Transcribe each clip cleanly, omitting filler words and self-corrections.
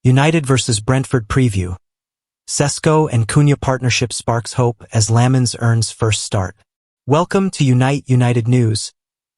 United vs Brentford preview. Sesko and Cunha partnership sparks hope as Lammens earns first start. Welcome to United News,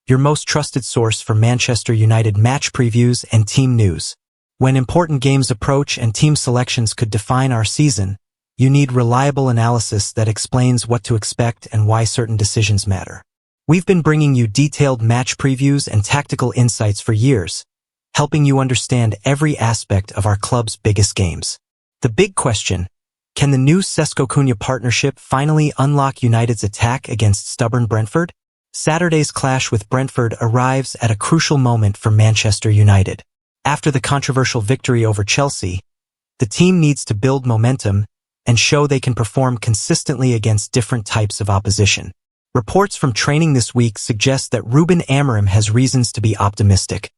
your most trusted source for Manchester United match previews and team news. When important games approach and team selections could define our season, you need reliable analysis that explains what to expect and why certain decisions matter. We've been bringing you detailed match previews and tactical insights for years, helping you understand every aspect of our club's biggest games. The big question: can the new Sesko Cunha partnership finally unlock United's attack against stubborn Brentford? Saturday's clash with Brentford arrives at a crucial moment for Manchester United. After the controversial victory over Chelsea, the team needs to build momentum and show they can perform consistently against different types of opposition. Reports from training this week suggest that Ruben Amorim has reasons to be optimistic,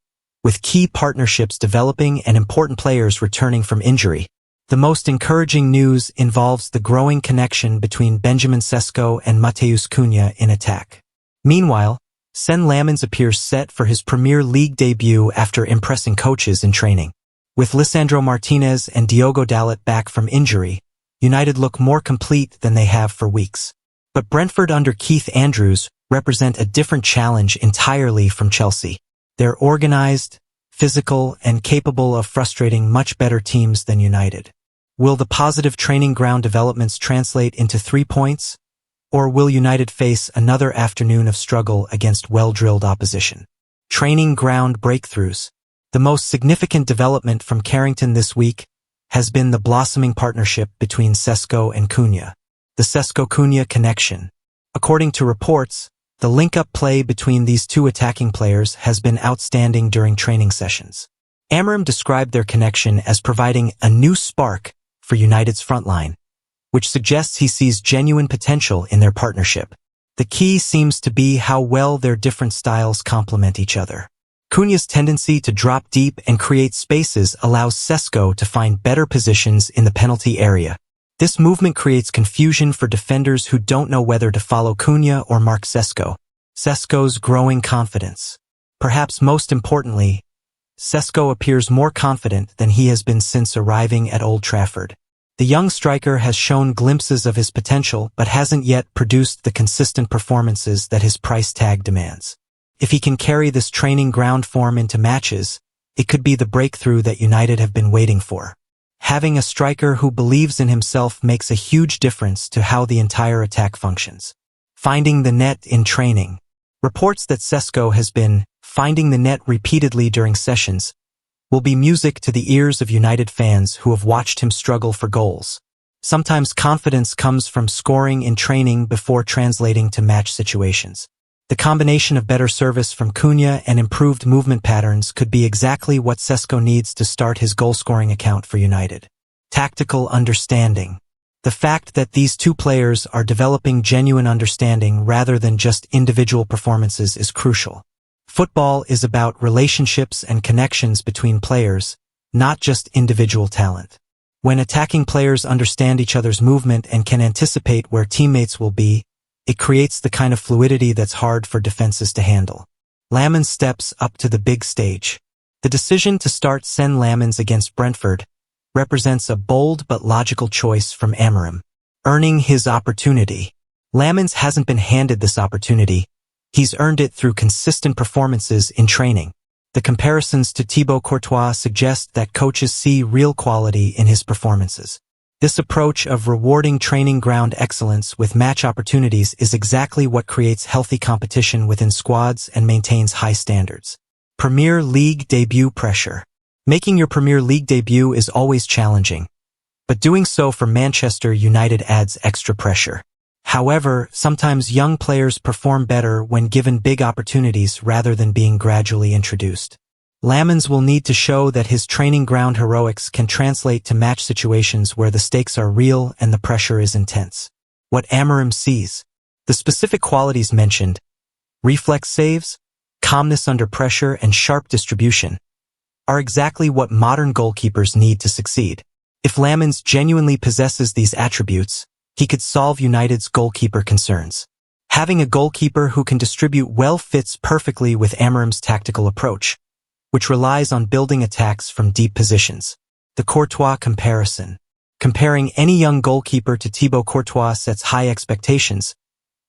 with key partnerships developing and important players returning from injury. The most encouraging news involves the growing connection between Benjamin Sesko and Matheus Cunha in attack. Meanwhile, Sesko Lammens appears set for his Premier League debut after impressing coaches in training. With Lisandro Martinez and Diogo Dalot back from injury, United look more complete than they have for weeks. But Brentford under Keith Andrews represent a different challenge entirely from Chelsea. They're organized, physical, and capable of frustrating much better teams than United. Will the positive training ground developments translate into 3 points? Or will United face another afternoon of struggle against well-drilled opposition? Training ground breakthroughs. The most significant development from Carrington this week has been the blossoming partnership between Sesko and Cunha. The Sesko-Cunha connection. According to reports, the link-up play between these two attacking players has been outstanding during training sessions. Amorim described their connection as providing a new spark for United's frontline, which suggests he sees genuine potential in their partnership. The key seems to be how well their different styles complement each other. Cunha's tendency to drop deep and create spaces allows Sesko to find better positions in the penalty area. This movement creates confusion for defenders who don't know whether to follow Cunha or mark Sesko. Sesko's growing confidence. Perhaps most importantly, Sesko appears more confident than he has been since arriving at Old Trafford. The young striker has shown glimpses of his potential but hasn't yet produced the consistent performances that his price tag demands. If he can carry this training ground form into matches, it could be the breakthrough that United have been waiting for. Having a striker who believes in himself makes a huge difference to how the entire attack functions. Finding the net in training. Reports that Sesko has been finding the net repeatedly during sessions will be music to the ears of United fans who have watched him struggle for goals. Sometimes confidence comes from scoring in training before translating to match situations. The combination of better service from Cunha and improved movement patterns could be exactly what Sesko needs to start his goal-scoring account for United. Tactical understanding. The fact that these two players are developing genuine understanding rather than just individual performances is crucial. Football is about relationships and connections between players, not just individual talent. When attacking players understand each other's movement and can anticipate where teammates will be, it creates the kind of fluidity that's hard for defenses to handle. Lammens steps up to the big stage. The decision to start Sesko Lammens against Brentford represents a bold but logical choice from Amorim. Earning his opportunity. Lammens hasn't been handed this opportunity. He's earned it through consistent performances in training. The comparisons to Thibaut Courtois suggest that coaches see real quality in his performances. This approach of rewarding training ground excellence with match opportunities is exactly what creates healthy competition within squads and maintains high standards. Premier League debut pressure. Making your Premier League debut is always challenging, but doing so for Manchester United adds extra pressure. However, sometimes young players perform better when given big opportunities rather than being gradually introduced. Lammens will need to show that his training ground heroics can translate to match situations where the stakes are real and the pressure is intense. What Amorim sees. The specific qualities mentioned, reflex saves, calmness under pressure, and sharp distribution, are exactly what modern goalkeepers need to succeed. If Lammens genuinely possesses these attributes, he could solve United's goalkeeper concerns. Having a goalkeeper who can distribute well fits perfectly with Amorim's tactical approach, which relies on building attacks from deep positions. The Courtois comparison. Comparing any young goalkeeper to Thibaut Courtois sets high expectations,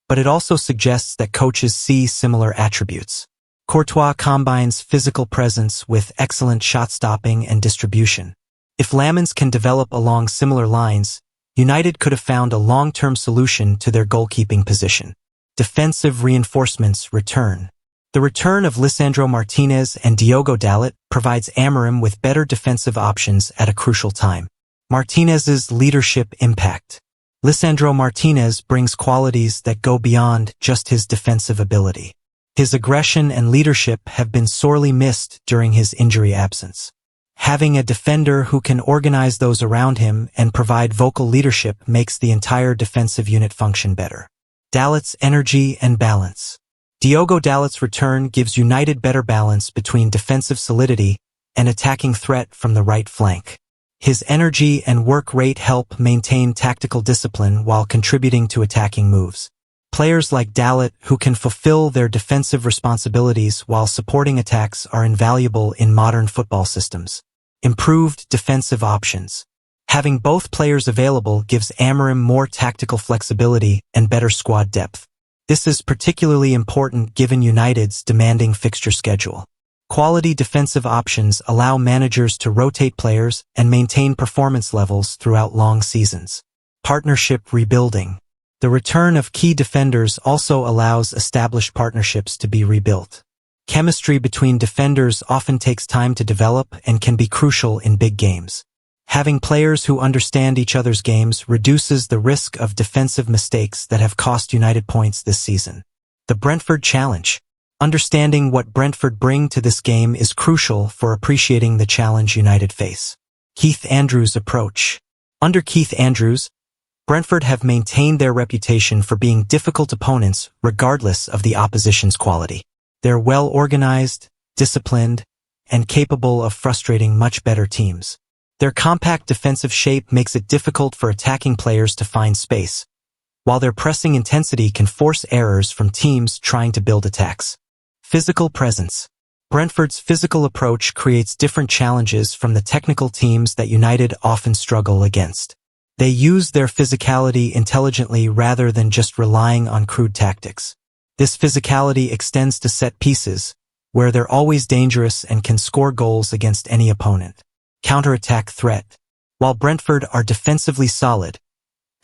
but it also suggests that coaches see similar attributes. Courtois combines physical presence with excellent shot-stopping and distribution. If Lammens can develop along similar lines, United could have found a long-term solution to their goalkeeping position. Defensive reinforcements return. The return of Lisandro Martinez and Diogo Dalot provides Amorim with better defensive options at a crucial time. Martinez's leadership impact. Lisandro Martinez brings qualities that go beyond just his defensive ability. His aggression and leadership have been sorely missed during his injury absence. Having a defender who can organize those around him and provide vocal leadership makes the entire defensive unit function better. Dalot's energy and balance. Diogo Dalot's return gives United better balance between defensive solidity and attacking threat from the right flank. His energy and work rate help maintain tactical discipline while contributing to attacking moves. Players like Dalot who can fulfill their defensive responsibilities while supporting attacks are invaluable in modern football systems. Improved defensive options. Having both players available gives Amorim more tactical flexibility and better squad depth. This is particularly important given United's demanding fixture schedule. Quality defensive options allow managers to rotate players and maintain performance levels throughout long seasons. Partnership rebuilding. The return of key defenders also allows established partnerships to be rebuilt. Chemistry between defenders often takes time to develop and can be crucial in big games. Having players who understand each other's games reduces the risk of defensive mistakes that have cost United points this season. The Brentford challenge. Understanding what Brentford bring to this game is crucial for appreciating the challenge United face. Keith Andrews' approach. Under Keith Andrews, Brentford have maintained their reputation for being difficult opponents regardless of the opposition's quality. They're well-organized, disciplined, and capable of frustrating much better teams. Their compact defensive shape makes it difficult for attacking players to find space, while their pressing intensity can force errors from teams trying to build attacks. Physical presence. Brentford's physical approach creates different challenges from the technical teams that United often struggle against. They use their physicality intelligently rather than just relying on crude tactics. This physicality extends to set pieces, where they're always dangerous and can score goals against any opponent. Counterattack threat. While Brentford are defensively solid,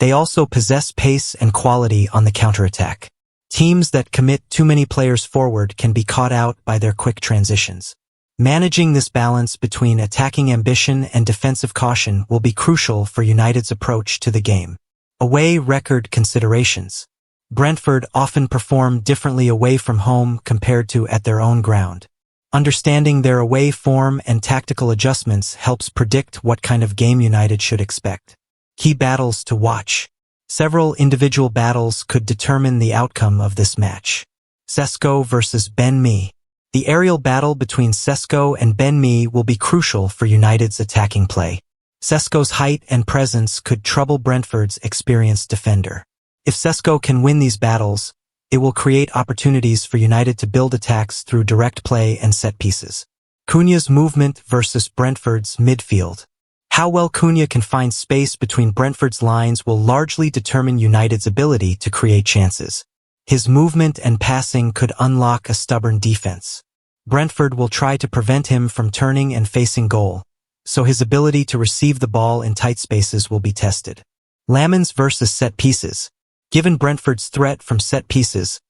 they also possess pace and quality on the counterattack. Teams that commit too many players forward can be caught out by their quick transitions. Managing this balance between attacking ambition and defensive caution will be crucial for United's approach to the game. Away record considerations. Brentford often perform differently away from home compared to at their own ground. Understanding their away form and tactical adjustments helps predict what kind of game United should expect. Key battles to watch. Several individual battles could determine the outcome of this match. Sesko versus Ben Mee. The aerial battle between Sesko and Ben Mee will be crucial for United's attacking play. Sesko's height and presence could trouble Brentford's experienced defender. If Sesko can win these battles, it will create opportunities for United to build attacks through direct play and set pieces. Cunha's movement versus Brentford's midfield. How well Cunha can find space between Brentford's lines will largely determine United's ability to create chances. His movement and passing could unlock a stubborn defense. Brentford will try to prevent him from turning and facing goal, so his ability to receive the ball in tight spaces will be tested. Lammens versus set pieces. Given Brentford's threat from set pieces,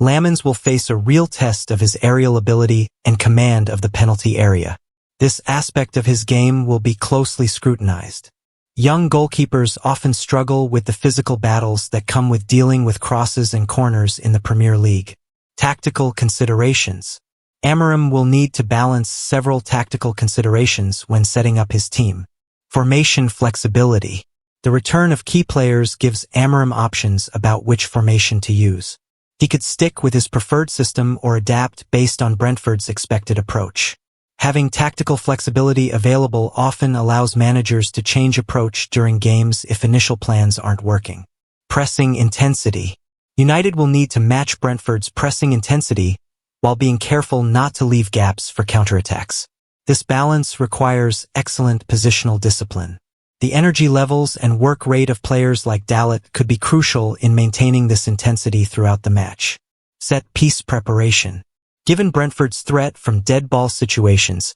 Lammens will face a real test of his aerial ability and command of the penalty area. This aspect of his game will be closely scrutinized. Young goalkeepers often struggle with the physical battles that come with dealing with crosses and corners in the Premier League. Tactical considerations. Amorim will need to balance several tactical considerations when setting up his team. Formation flexibility. The return of key players gives Amorim options about which formation to use. He could stick with his preferred system or adapt based on Brentford's expected approach. Having tactical flexibility available often allows managers to change approach during games if initial plans aren't working. Pressing intensity. United will need to match Brentford's pressing intensity while being careful not to leave gaps for counterattacks. This balance requires excellent positional discipline. The energy levels and work rate of players like Dalot could be crucial in maintaining this intensity throughout the match. Set-piece preparation. Given Brentford's threat from dead ball situations,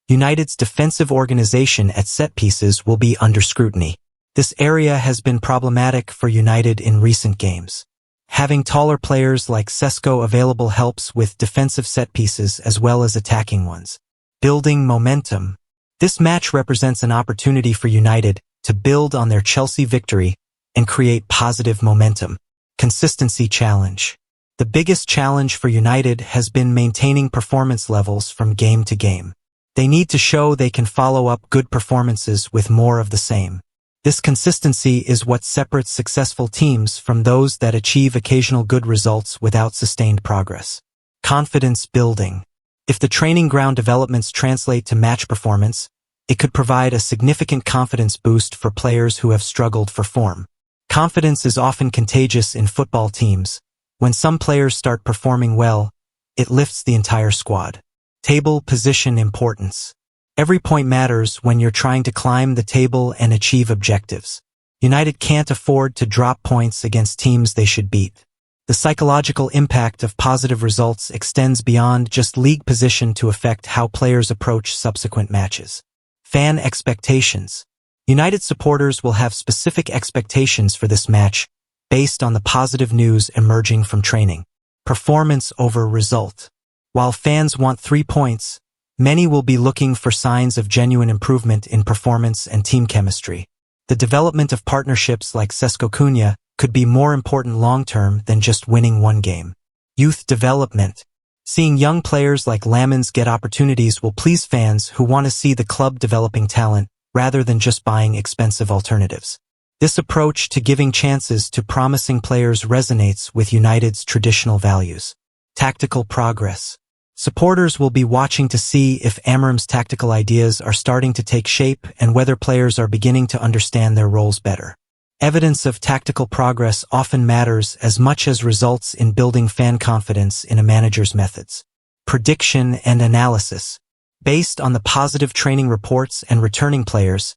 United's defensive organization at set-pieces will be under scrutiny. This area has been problematic for United in recent games. Having taller players like Sesko available helps with defensive set-pieces as well as attacking ones. Building momentum. This match represents an opportunity for United to build on their Chelsea victory and create positive momentum. Consistency challenge. The biggest challenge for United has been maintaining performance levels from game to game. They need to show they can follow up good performances with more of the same. This consistency is what separates successful teams from those that achieve occasional good results without sustained progress. Confidence building. If the training ground developments translate to match performance, it could provide a significant confidence boost for players who have struggled for form. Confidence is often contagious in football teams. When some players start performing well, it lifts the entire squad. Table position importance. Every point matters when you're trying to climb the table and achieve objectives. United can't afford to drop points against teams they should beat. The psychological impact of positive results extends beyond just league position to affect how players approach subsequent matches. Fan expectations. United supporters will have specific expectations for this match based on the positive news emerging from training. Performance over result. While fans want 3 points, many will be looking for signs of genuine improvement in performance and team chemistry. The development of partnerships like Sesko Lammens could be more important long-term than just winning one game. Youth development. Seeing young players like Lammens get opportunities will please fans who want to see the club developing talent rather than just buying expensive alternatives. This approach to giving chances to promising players resonates with United's traditional values. Tactical progress. Supporters will be watching to see if Amorim's tactical ideas are starting to take shape and whether players are beginning to understand their roles better. Evidence of tactical progress often matters as much as results in building fan confidence in a manager's methods. Prediction and analysis. Based on the positive training reports and returning players,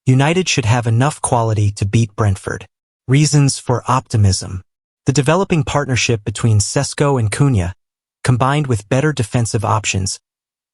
United should have enough quality to beat Brentford. Reasons for optimism. The developing partnership between Sesko and Lammens, combined with better defensive options,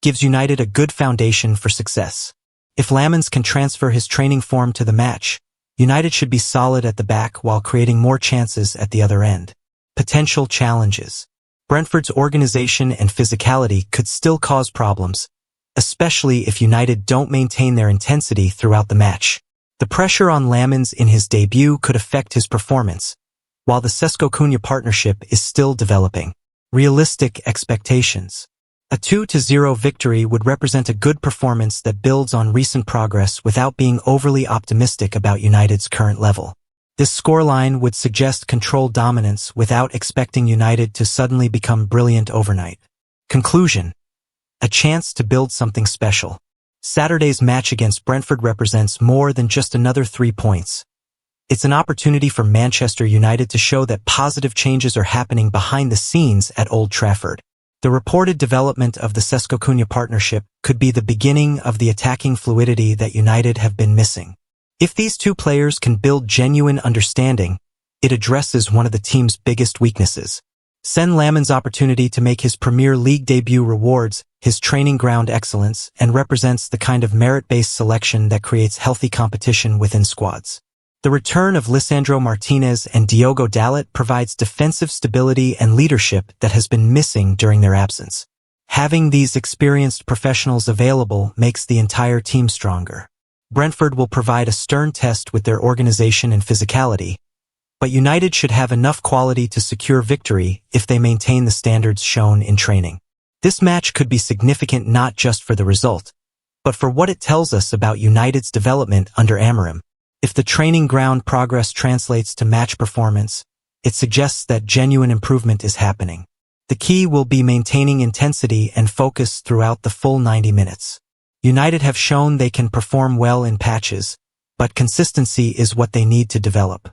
gives United a good foundation for success. If Lammens can transfer his training form to the match, United should be solid at the back while creating more chances at the other end. Potential challenges. Brentford's organization and physicality could still cause problems, especially if United don't maintain their intensity throughout the match. The pressure on Lammens in his debut could affect his performance, while the Sesko Lammens partnership is still developing. Realistic expectations. A 2-0 victory would represent a good performance that builds on recent progress without being overly optimistic about United's current level. This scoreline would suggest controlled dominance without expecting United to suddenly become brilliant overnight. Conclusion. A chance to build something special. Saturday's match against Brentford represents more than just another 3 points. It's an opportunity for Manchester United to show that positive changes are happening behind the scenes at Old Trafford. The reported development of the Sesko Lammens partnership could be the beginning of the attacking fluidity that United have been missing. If these two players can build genuine understanding, it addresses one of the team's biggest weaknesses. Sen Lammens' opportunity to make his Premier League debut rewards his training ground excellence and represents the kind of merit-based selection that creates healthy competition within squads. The return of Lisandro Martinez and Diogo Dalot provides defensive stability and leadership that has been missing during their absence. Having these experienced professionals available makes the entire team stronger. Brentford will provide a stern test with their organization and physicality, but United should have enough quality to secure victory if they maintain the standards shown in training. This match could be significant not just for the result, but for what it tells us about United's development under Amorim. If the training ground progress translates to match performance, it suggests that genuine improvement is happening. The key will be maintaining intensity and focus throughout the full 90 minutes. United have shown they can perform well in patches, but consistency is what they need to develop.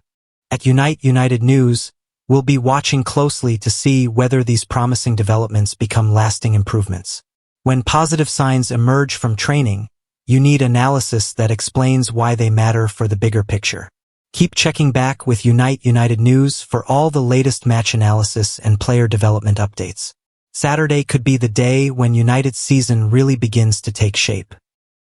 At Unite United News, we'll be watching closely to see whether these promising developments become lasting improvements. When positive signs emerge from training, you need analysis that explains why they matter for the bigger picture. Keep checking back with United News for all the latest match analysis and player development updates. Saturday could be the day when United's season really begins to take shape.